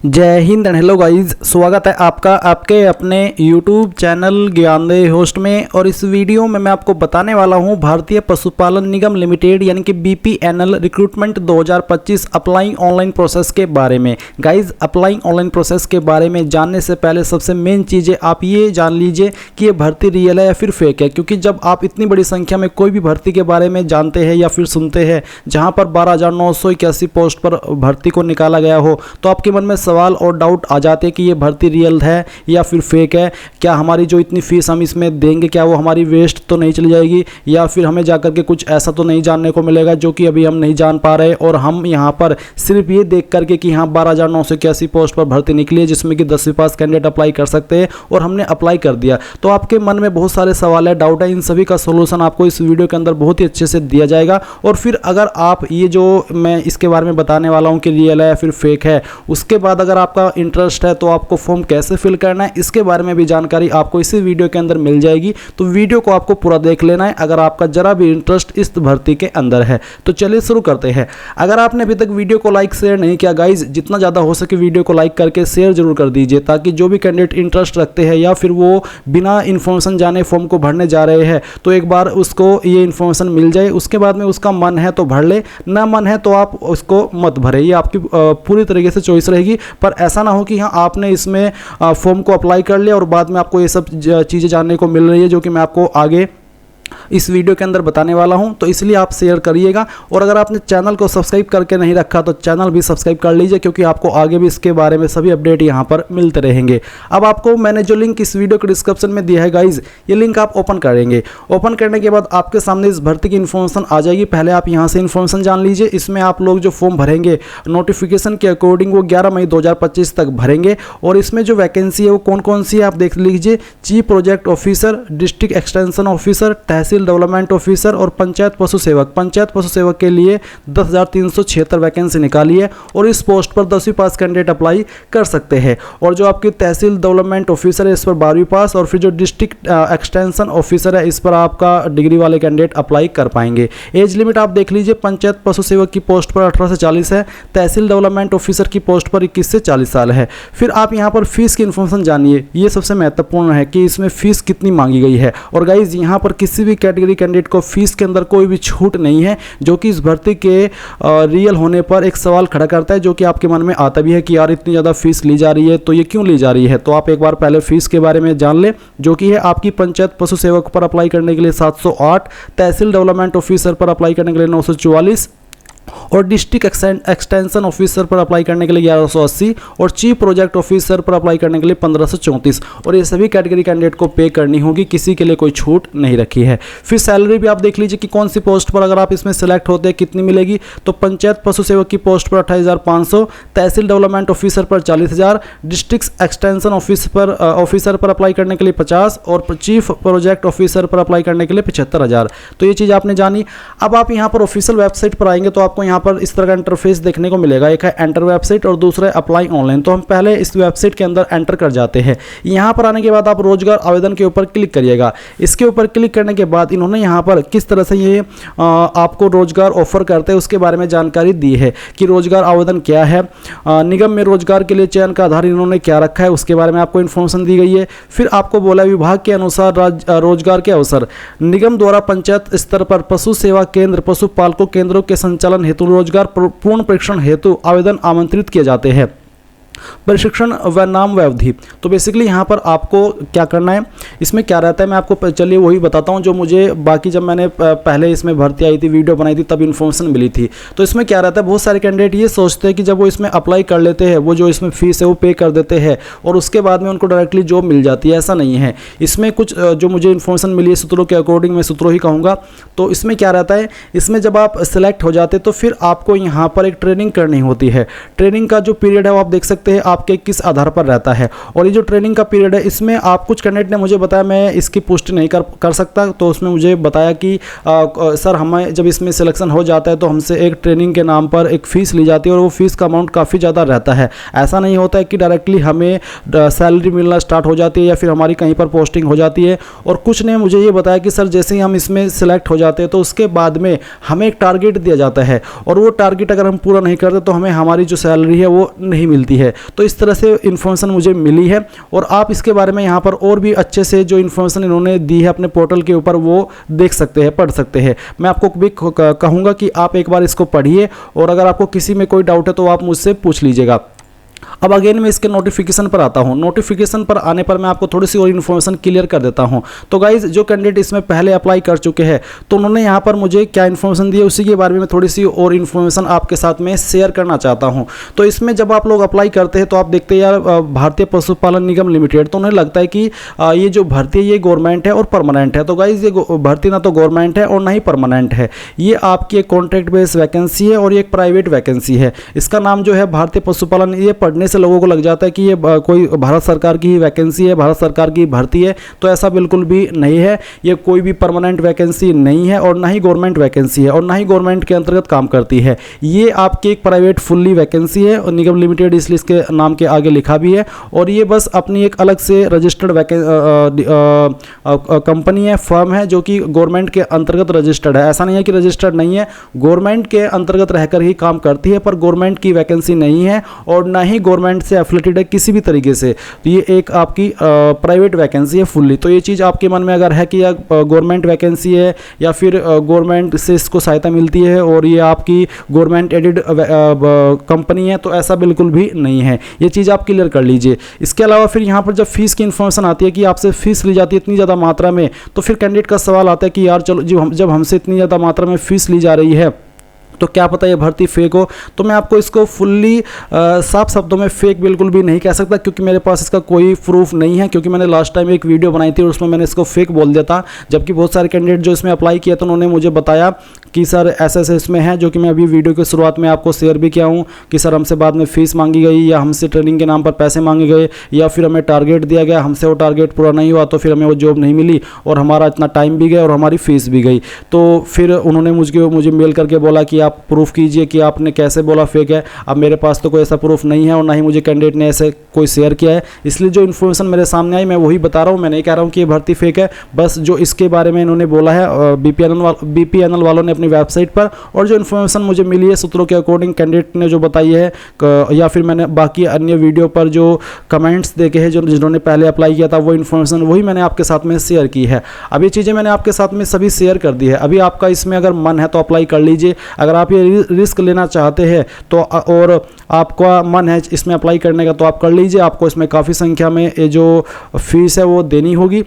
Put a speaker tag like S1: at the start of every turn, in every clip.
S1: जय Hind and hello guys, स्वागत है आपका आपके अपने YouTube चैनल ज्ञानदेह होस्ट में। और इस वीडियो में मैं आपको बताने वाला हूं भारतीय पशुपालन निगम लिमिटेड यानी कि BPNL recruitment 2025 applying online process के बारे में। गाइस, अप्लाइंग ऑनलाइन प्रोसेस के बारे में जानने से पहले सबसे मेन चीज़ें आप ये जान लीजिए कि ये भर्ती रियल है या फिर फेक है। क्योंकि जब आप इतनी बड़ी संख्या में कोई भी भर्ती के बारे में जानते हैं या फिर सुनते हैं जहाँ पर 12,981 पोस्ट पर भर्ती को निकाला गया हो, तो आपके मन में सवाल और डाउट आ जाते हैं कि ये भर्ती रियल है या फिर फेक है। क्या हमारी जो इतनी फीस हम इसमें देंगे क्या वो हमारी वेस्ट तो नहीं चली जाएगी, या फिर हमें जाकर के कुछ ऐसा तो नहीं जानने को मिलेगा जो कि अभी हम नहीं जान पा रहे। और हम यहाँ पर सिर्फ ये देख करके कि हाँ 12,981 पोस्ट पर भर्ती निकली है जिसमें कि 10वीं पास कैंडिडेट अप्लाई कर सकते हैं और हमने अप्लाई कर दिया, तो आपके मन में बहुत सारे सवाल है, डाउट है। इन सभी का सोल्यूशन आपको इस वीडियो के अंदर बहुत ही अच्छे से दिया जाएगा। और फिर अगर आप ये जो मैं इसके बारे में बताने वाला हूँ कि रियल है या फिर फेक है, उसके बाद अगर आपका इंटरेस्ट है तो आपको फॉर्म कैसे फिल करना है इसके बारे में भी जानकारी आपको इसी वीडियो के अंदर मिल जाएगी। तो वीडियो को आपको पूरा देख लेना है अगर आपका जरा भी इंटरेस्ट इस भर्ती के अंदर है। तो चलिए शुरू करते हैं। अगर आपने अभी तक वीडियो को लाइक शेयर नहीं किया गाइज, जितना ज़्यादा हो सके वीडियो को लाइक करके शेयर जरूर कर दीजिए, ताकि जो भी कैंडिडेट इंटरेस्ट रखते हैं या फिर वो बिना इन्फॉर्मेशन जाने फॉर्म को भरने जा रहे हैं तो एक बार उसको ये इन्फॉर्मेशन मिल जाए। उसके बाद में उसका मन है तो भर ले, ना मन है तो आप उसको मत भरे। ये आपकी पूरी तरीके से चॉइस रहेगी। पर ऐसा ना हो कि हाँ आपने इसमें फॉर्म को अप्लाई कर लिया और बाद में आपको ये सब चीज़ें जानने को मिल रही है जो कि मैं आपको आगे इस वीडियो के अंदर बताने वाला हूं। तो इसलिए आप शेयर करिएगा। और अगर आपने चैनल को सब्सक्राइब करके नहीं रखा तो चैनल भी सब्सक्राइब कर लीजिए, क्योंकि आपको आगे भी इसके बारे में सभी अपडेट यहां पर मिलते रहेंगे। अब आपको मैंने जो लिंक इस वीडियो के डिस्क्रिप्शन में दिया है गाइज, ये लिंक आप ओपन करेंगे। ओपन करने के बाद आपके सामने इस भर्ती की इन्फॉर्मेशन आ जाएगी। पहले आप यहाँ से इन्फॉर्मेशन जान लीजिए। इसमें आप लोग जो फॉर्म भरेंगे नोटिफिकेशन के अकॉर्डिंग वो 11 मई 2025 तक भरेंगे। और इसमें जो वैकेंसी है वो कौन कौन सी है आप देख लीजिए। Chief project officer, district extension officer, tehsil development officer और पंचायत पशु सेवक। पंचायत पशु सेवक के लिए 10,376 वैकेंसी निकाली है और इस पोस्ट पर 10वीं पास कैंडिडेट अप्लाई कर सकते हैं। और जो आपकी तहसील डेवलपमेंट ऑफिसर है इस पर 12वीं पास, और फिर जो डिस्ट्रिक्ट एक्सटेंशन ऑफिसर है इस पर आपका डिग्री वाले कैंडिडेट अप्लाई कर पाएंगे। एज लिमिट आप देख लीजिए। पंचायत पशु सेवक की पोस्ट पर 18 से 40 है, तहसील डेवलपमेंट ऑफिसर की पोस्ट पर 21 से 40 साल है। फिर आप यहाँ पर फीस की इन्फॉर्मेशन जानिए। ये सबसे महत्वपूर्ण है कि इसमें फीस कितनी मांगी गई है। और गाइज यहाँ पर किसी भी कैटेगरी कैंडिडेट को फीस के अंदर कोई भी छूट नहीं है, जो कि इस भर्ती के रियल होने पर एक सवाल खड़ा करता है, जो कि आपके मन में आता भी है कि यार इतनी ज़्यादा फीस ली जा रही है तो ये क्यों ली जा रही है। तो आप एक बार पहले फीस के बारे में जान लें, जो कि है आपकी पंचायत पशु सेवक पर अप्लाई करने के लिए 708, तहसील डेवलपमेंट ऑफिसर पर अप्लाई करने के लिए 944 और डिस्ट्रिक्ट एक्सटेंशन ऑफिसर पर अप्लाई करने के लिए 1180 और चीफ प्रोजेक्ट ऑफिसर पर अप्लाई करने के लिए 1534। और ये सभी कैटेगरी कैंडिडेट को पे करनी होगी, किसी के लिए कोई छूट नहीं रखी है। फिर सैलरी भी आप देख लीजिए कि कौन सी पोस्ट पर अगर आप इसमें सेलेक्ट होते हैं कितनी मिलेगी। तो पंचायत पशु सेवक की पोस्ट पर 28,500, तहसील डेवलपमेंट ऑफिसर पर 40,000, डिस्ट्रिक्ट एक्सटेंशन ऑफिसर पर अप्लाई करने के लिए 50 और चीफ प्रोजेक्ट ऑफिसर पर अप्लाई करने के लिए 75,000। तो ये चीज़ आपने जानी। अब आप यहाँ पर ऑफिशियल वेबसाइट पर आएंगे तो आपको यहाँ पर इस तरह का इंटरफेस देखने को मिलेगा। एक है एंटर वेबसाइट और दूसरा है अप्लाई ऑनलाइन। तो हम पहले इस वेबसाइट के अंदर एंटर कर जाते हैं। यहाँ पर आने के बाद आप रोजगार आवेदन के ऊपर क्लिक करिएगा। इसके ऊपर क्लिक करने के बाद इन्होंने यहाँ पर किस तरह से ये आपको रोजगार ऑफर करते हैं उसके बारे में जानकारी दी है कि रोजगार आवेदन क्या है, निगम में रोजगार के लिए चयन का आधार इन्होंने क्या रखा है उसके बारे में आपको इन्फॉर्मेशन दी गई है। फिर आपको बोला विभाग के अनुसार रोजगार के अवसर, निगम द्वारा पंचायत स्तर पर पशु सेवा केंद्र, पशुपालकों केंद्रों के संचालन हेतु रोजगार पूर्ण परीक्षण हेतु आवेदन आमंत्रित किए जाते हैं। प्रशिक्षण व नाम व अवधि। तो बेसिकली यहाँ पर आपको क्या करना है, इसमें क्या रहता है मैं आपको चलिए वही बताता हूँ जो मुझे बाकी जब मैंने पहले इसमें भर्ती आई थी वीडियो बनाई थी तब इन्फॉर्मेशन मिली थी। तो इसमें क्या रहता है, बहुत सारे कैंडिडेट ये सोचते हैं कि जब वो इसमें अप्लाई कर लेते हैं वो जो इसमें फीस है वो पे कर देते हैं और उसके बाद में उनको डायरेक्टली जॉब मिल जाती है। ऐसा नहीं है। इसमें कुछ जो मुझे इन्फॉर्मेशन मिली है सूत्रों के अकॉर्डिंग, मैं सूत्रों ही कहूँगा। तो इसमें क्या रहता है, इसमें जब आप सेलेक्ट हो जाते तो फिर आपको यहाँ पर एक ट्रेनिंग करनी होती है। ट्रेनिंग का जो पीरियड है वो आप देख सकते हैं आपके किस आधार पर रहता है। और ये जो ट्रेनिंग का पीरियड है इसमें आप कुछ कैंडिडेट ने मुझे बताया मैं इसकी पुष्टि नहीं कर सकता, तो उसमें मुझे बताया कि सर हमें जब इसमें सिलेक्शन हो जाता है तो हमसे एक ट्रेनिंग के नाम पर एक फ़ीस ली जाती है और वो फीस का अमाउंट काफ़ी ज़्यादा रहता है। ऐसा नहीं होता है कि डायरेक्टली हमें सैलरी मिलना स्टार्ट हो जाती है या फिर हमारी कहीं पर पोस्टिंग हो जाती है। और कुछ ने मुझे ये बताया कि सर जैसे ही हम इसमें सिलेक्ट हो जाते हैं तो उसके बाद में हमें एक टारगेट दिया जाता है और वो टारगेट अगर हम पूरा नहीं करते तो हमें हमारी जो सैलरी है वो नहीं मिलती है। तो इस तरह से इन्फॉर्मेशन मुझे मिली है और आप इसके बारे में यहाँ पर और भी अच्छे से जो इन्फॉर्मेशन इन्होंने दी है अपने पोर्टल के ऊपर वो देख सकते हैं, पढ़ सकते हैं। मैं आपको भी कहूँगा कि आप एक बार इसको पढ़िए और अगर आपको किसी में कोई डाउट है तो आप मुझसे पूछ लीजिएगा। अब अगेन मैं इसके नोटिफिकेशन पर आता हूं। नोटिफिकेशन पर आने पर मैं आपको थोड़ी सी और इन्फॉर्मेशन क्लियर कर देता हूं। तो गाइज जो कैंडिडेट इसमें पहले अप्लाई कर चुके हैं तो उन्होंने यहां पर मुझे क्या इन्फॉर्मेशन दी है उसी के बारे में थोड़ी सी और इन्फॉर्मेशन आपके साथ में शेयर करना चाहता हूं। तो इसमें जब आप लोग अप्लाई करते हैं तो आप देखते हैं यार भारतीय पशुपालन निगम लिमिटेड, तो उन्हें लगता है कि ये जो भर्ती है ये गवर्नमेंट है और परमानेंट है। तो गाइज ये भर्ती ना तो गवर्नमेंट है और ना ही परमानेंट है, ये आपकी एक कॉन्ट्रैक्ट बेस्ड वैकेंसी है और ये एक प्राइवेट वैकेंसी है। इसका नाम जो है भारतीय पशुपालन, ये पढ़ने से लोगों को लग जाता है कि ये कोई भारत सरकार की ही वैकेंसी है, भारत सरकार की भर्ती है, तो ऐसा बिल्कुल भी नहीं है। ये कोई भी परमानेंट वैकेंसी नहीं है और ना ही गवर्नमेंट वैकेंसी है और ना ही गवर्नमेंट के अंतर्गत काम करती है। ये आपकी एक प्राइवेट फुल्ली वैकेंसी है और निगम लिमिटेड इसलिए इसके नाम के आगे लिखा भी है। और ये बस अपनी एक अलग से रजिस्टर्ड कंपनी है, फर्म है जो कि गवर्नमेंट के अंतर्गत रजिस्टर्ड है। ऐसा नहीं है कि रजिस्टर्ड नहीं है, गवर्नमेंट के अंतर्गत रहकर ही काम करती है, पर गवर्नमेंट की वैकेंसी नहीं है और ना ही गवर्नमेंट से एफिलेटेड है किसी भी तरीके से। तो ये एक आपकी प्राइवेट वैकेंसी है फुल्ली। तो ये चीज़ आपके मन में अगर है कि गवर्नमेंट वैकेंसी है या फिर गवर्नमेंट से इसको सहायता मिलती है और ये आपकी गवर्नमेंट एडेड कंपनी है, तो ऐसा बिल्कुल भी नहीं है। ये चीज़ आप क्लियर कर लीजिए। इसके अलावा फिर यहाँ पर जब फीस की इन्फॉर्मेशन आती है कि आपसे फीस ली जाती है इतनी ज़्यादा मात्रा में, तो फिर कैंडिडेट का सवाल आता है कि यार चलो जब हमसे इतनी ज़्यादा मात्रा में फीस ली जा रही है तो क्या पता ये भर्ती फेक हो। तो मैं आपको इसको फुल्ली साफ शब्दों में फेक बिल्कुल भी नहीं कह सकता, क्योंकि मेरे पास इसका कोई प्रूफ नहीं है। क्योंकि मैंने लास्ट टाइम एक वीडियो बनाई थी और उसमें मैंने इसको फेक बोल दिया था, जबकि बहुत सारे कैंडिडेट जो इसमें अप्लाई किया तो उन्होंने मुझे बताया कि सर ऐसे ऐसे इसमें है, जो कि मैं अभी वीडियो की शुरुआत में आपको शेयर भी किया हूँ कि सर हमसे बाद में फ़ीस मांगी गई या हमसे ट्रेनिंग के नाम पर पैसे मांगे गए या फिर हमें टारगेट दिया गया, हमसे वो टारगेट पूरा नहीं हुआ तो फिर हमें वो जॉब नहीं मिली और हमारा इतना टाइम भी गया और हमारी फ़ीस भी गई। तो फिर उन्होंने मुझे मेल करके बोला कि आप प्रूफ कीजिए कि आपने कैसे बोला फेक है। अब मेरे पास तो कोई ऐसा प्रूफ नहीं है और ना ही मुझे कैंडिडेट ने ऐसे कोई शेयर किया है, इसलिए जो इन्फॉर्मेशन मेरे सामने आई मैं वही बता रहा हूँ। मैं नहीं कह रहा हूँ कि ये भर्ती फेक है, बस जो इसके बारे में इन्होंने बोला है बीपीएनएल वालों ने अपनी वेबसाइट पर, और जो इन्फॉर्मेशन मुझे मिली है सूत्रों के अकॉर्डिंग कैंडिडेट ने जो बताई है, या फिर मैंने बाकी अन्य वीडियो पर जो कमेंट्स देखे हैं जो जिन्होंने पहले अप्लाई किया था वो इन्फॉर्मेशन वही मैंने आपके साथ में शेयर की है। अब ये चीज़ें मैंने आपके साथ में सभी शेयर कर दी है। अभी आपका इसमें अगर मन है तो अप्लाई कर लीजिए। अगर आप ये रिस्क लेना चाहते हैं तो और आपका मन है इसमें अप्लाई करने का तो आप कर लीजिए। आपको इसमें काफ़ी संख्या में ये जो फीस है वो देनी होगी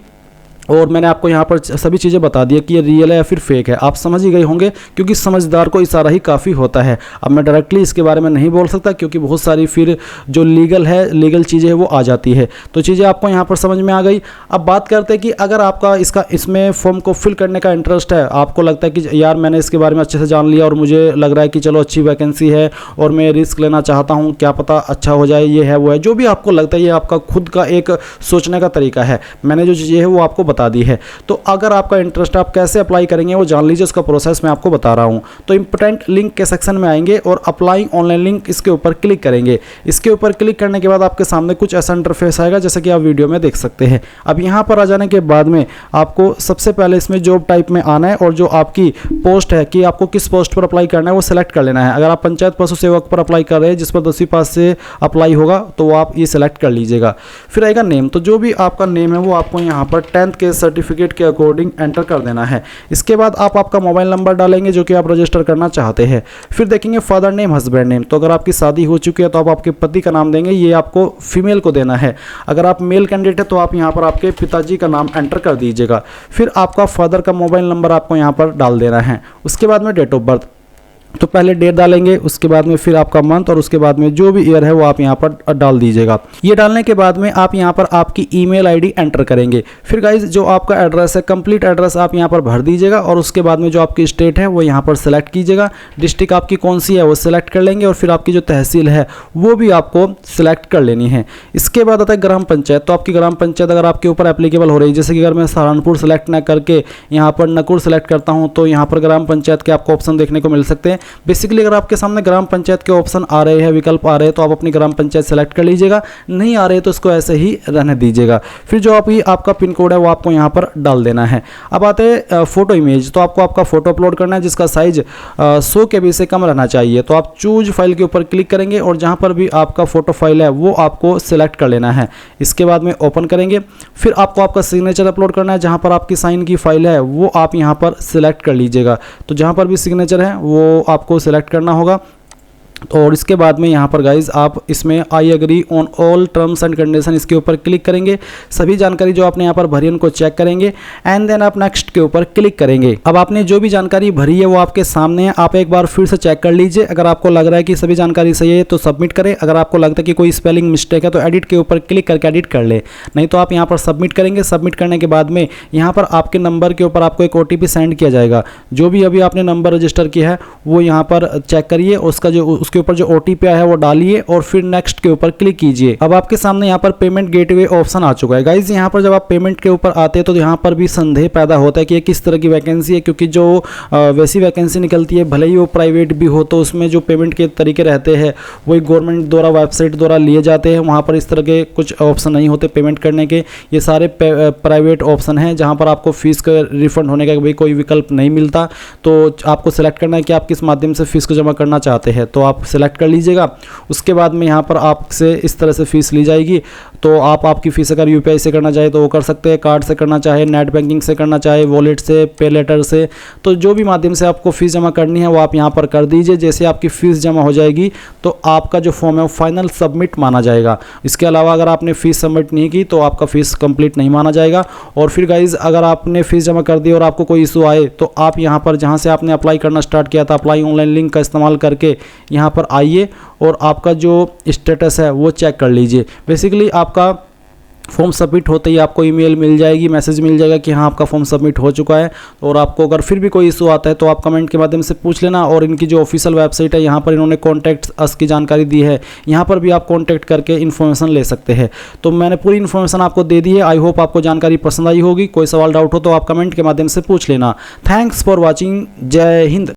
S1: और मैंने आपको यहाँ पर सभी चीज़ें बता दी है कि ये रियल है या फिर फेक है। आप समझ ही गए होंगे क्योंकि समझदार को इशारा ही काफ़ी होता है। अब मैं डायरेक्टली इसके बारे में नहीं बोल सकता क्योंकि बहुत सारी फिर जो लीगल चीज़ें हैं वो आ जाती है। तो चीज़ें आपको यहाँ पर समझ में आ गई। अब बात करते हैं कि अगर आपका इसमें फॉर्म को फिल करने का इंटरेस्ट है, आपको लगता है कि यार मैंने इसके बारे में अच्छे से जान लिया और मुझे लग रहा है कि चलो अच्छी वैकेंसी है और मैं रिस्क लेना चाहता हूँ, क्या पता अच्छा हो जाए, ये है वो है, जो भी आपको लगता है, ये आपका खुद का एक सोचने का तरीका है। मैंने जो चीज़ें है वो आपको बता दी है। तो अगर आपका इंटरेस्ट, आप कैसे अप्लाई करेंगे वो जान लीजिए, उसका प्रोसेस मैं आपको बता रहा हूं। तो इंपॉर्टेंट लिंक के सेक्शन में आएंगे और अप्लाई ऑनलाइन लिंक इसके ऊपर क्लिक करेंगे। इसके ऊपर क्लिक करने के बाद आपके सामने कुछ ऐसा इंटरफेस आएगा जैसे कि आप वीडियो में देख सकते हैं। अब यहां पर आ जाने के बाद में आपको सबसे पहले इसमें जॉब टाइप में आना है और जो आपकी पोस्ट है कि आपको किस पोस्ट पर अप्लाई करना है वो सिलेक्ट कर लेना है। अगर आप पंचायत पशु सेवक पर अप्लाई कर रहे हैं जिस पर 10वीं पास से अप्लाई होगा तो आप ये सिलेक्ट कर लीजिएगा। फिर आएगा नेम, तो जो भी आपका नेम है वो आपको यहाँ पर 10th के सर्टिफिकेट के अकॉर्डिंग एंटर कर देना है। इसके बाद आप आपका मोबाइल नंबर डालेंगे जो कि आप रजिस्टर करना चाहते हैं। फिर देखेंगे फादर नेम, हस्बैंड नेम, तो अगर आपकी शादी हो चुकी है तो आप आपके पति का नाम देंगे, ये आपको फीमेल को देना है। अगर आप मेल कैंडिडेट है तो आप यहाँ पर आपके पिताजी का नाम एंटर कर दीजिएगा। फिर आपका फादर का मोबाइल नंबर आपको यहाँ पर डाल देना है। उसके बाद में डेट ऑफ बर्थ, तो पहले डेट डालेंगे, उसके बाद में फिर आपका मंथ और उसके बाद में जो भी ईयर है वो आप यहाँ पर डाल दीजिएगा। ये डालने के बाद में आप यहाँ पर आपकी ईमेल आईडी एंटर करेंगे। फिर गाइज जो आपका एड्रेस है, कंप्लीट एड्रेस आप यहाँ पर भर दीजिएगा और उसके बाद में जो आपकी स्टेट है वो यहाँ पर सेलेक्ट कीजिएगा। डिस्ट्रिक्ट आपकी कौन सी है वो सिलेक्ट कर लेंगे और फिर आपकी जो तहसील है वो भी आपको सिलेक्ट कर लेनी है। इसके बाद आता है ग्राम पंचायत, तो आपकी ग्राम पंचायत अगर आपके ऊपर एप्लीकेबल हो रही है, जैसे कि अगर मैं सहारनपुर सेलेक्ट ना करके यहाँ पर नकुर सेलेक्ट करता हूँ तो यहाँ पर ग्राम पंचायत के आपको ऑप्शन देखने को मिल सकते हैं। बेसिकली अगर आपके सामने ग्राम पंचायत के ऑप्शन आ रहे हैं, विकल्प आ रहे हैं, तो आप अपनी ग्राम पंचायत सेलेक्ट कर लीजिएगा। नहीं आ रहे तो इसको ऐसे ही रहने दीजिएगा। फिर जो आपका पिन कोड है वो आपको यहाँ पर डाल देना है। अब आते हैं फोटो इमेज। तो आपको आपका फोटो अपलोड करना है जिसका साइज 100 KB से कम रहना चाहिए। तो आप चूज फाइल के ऊपर क्लिक करेंगे और जहाँ पर भी आपका फोटो फाइल है वो आपको सिलेक्ट कर लेना है। इसके बाद में ओपन करेंगे। फिर आपको आपका सिग्नेचर अपलोड करना है। जहाँ पर आपकी साइन की फाइल है वो आप यहाँ पर सिलेक्ट कर लीजिएगा। तो जहाँ पर भी सिग्नेचर है वो आपको सिलेक्ट करना होगा। और इसके बाद में यहाँ पर गाइज आप इसमें I agree on all terms and condition इसके ऊपर क्लिक करेंगे। सभी जानकारी जो आपने यहाँ पर भरी उनको चेक करेंगे एंड देन आप नेक्स्ट के ऊपर क्लिक करेंगे। अब आपने जो भी जानकारी भरी है वो आपके सामने है। आप एक बार फिर से चेक कर लीजिए। अगर आपको लग रहा है कि सभी जानकारी सही है तो सबमिट करें। अगर आपको लगता है कि कोई स्पेलिंग मिस्टेक है तो एडिट के ऊपर क्लिक करके एडिट कर ले। नहीं तो आप यहाँ पर सबमिट करेंगे। सबमिट करने के बाद में यहाँ पर आपके नंबर के ऊपर आपको एक OTP सेंड किया जाएगा। जो भी अभी आपने नंबर रजिस्टर किया है वो यहाँ पर चेक करिए। उसके ऊपर जो OTP है वो डालिए और फिर नेक्स्ट के ऊपर क्लिक कीजिए। अब आपके सामने यहाँ पर पेमेंट गेटवे ऑप्शन आ चुका है। गाइज यहाँ पर जब आप पेमेंट के ऊपर आते हैं तो यहाँ पर भी संदेह पैदा होता है कि ये किस तरह की वैकेंसी है, क्योंकि जो वैसी वैकेंसी निकलती है भले ही वो प्राइवेट भी हो तो उसमें जो पेमेंट के तरीके रहते हैं वही गवर्नमेंट द्वारा वेबसाइट द्वारा लिए जाते हैं। वहाँ पर इस तरह के कुछ ऑप्शन नहीं होते पेमेंट करने के। ये सारे प्राइवेट ऑप्शन हैं जहाँ पर आपको फीस का रिफंड होने का भी कोई विकल्प नहीं मिलता। तो आपको सिलेक्ट करना है कि आप किस माध्यम से फीस को जमा करना चाहते हैं। तो आप सिलेक्ट कर लीजिएगा। उसके बाद में यहाँ पर आपसे इस तरह से फीस ली जाएगी। तो आप आपकी फीस अगर UPI से करना चाहे तो वो कर सकते हैं, कार्ड से करना चाहे, नेट बैंकिंग से करना चाहे, वॉलेट से, पे लेटर से। तो जो भी माध्यम से आपको फीस जमा करनी है वो आप यहाँ पर कर दीजिए। जैसे आपकी फीस जमा हो जाएगी तो आपका जो फॉर्म है वो फाइनल सबमिट माना जाएगा। इसके अलावा अगर आपने फीस सबमिट नहीं की तो आपका फीस कंप्लीट नहीं माना जाएगा। और फिर गाइज अगर आपने फीस जमा कर दी और आपको कोई इशू आए तो आप यहाँ पर जहाँ से आपने अप्लाई करना स्टार्ट किया था अप्लाई ऑनलाइन लिंक का इस्तेमाल करके यहाँ पर आइए और आपका जो स्टेटस है वो चेक कर लीजिए। बेसिकली आपका फॉर्म सबमिट होते ही आपको ईमेल मिल जाएगी, मैसेज मिल जाएगा कि हाँ आपका फॉर्म सबमिट हो चुका है। और आपको अगर फिर भी कोई इशू आता है तो आप कमेंट के माध्यम से पूछ लेना। और इनकी जो ऑफिशियल वेबसाइट है यहाँ पर इन्होंने कॉन्टैक्ट अस की जानकारी दी है, यहाँ पर भी आप कॉन्टैक्ट करके इन्फॉर्मेशन ले सकते हैं। तो मैंने पूरी इन्फॉर्मेशन आपको दे दी है। आई होप आपको जानकारी पसंद आई होगी। कोई सवाल डाउट हो तो आप कमेंट के माध्यम से पूछ लेना। Thanks for watching. जय हिंद।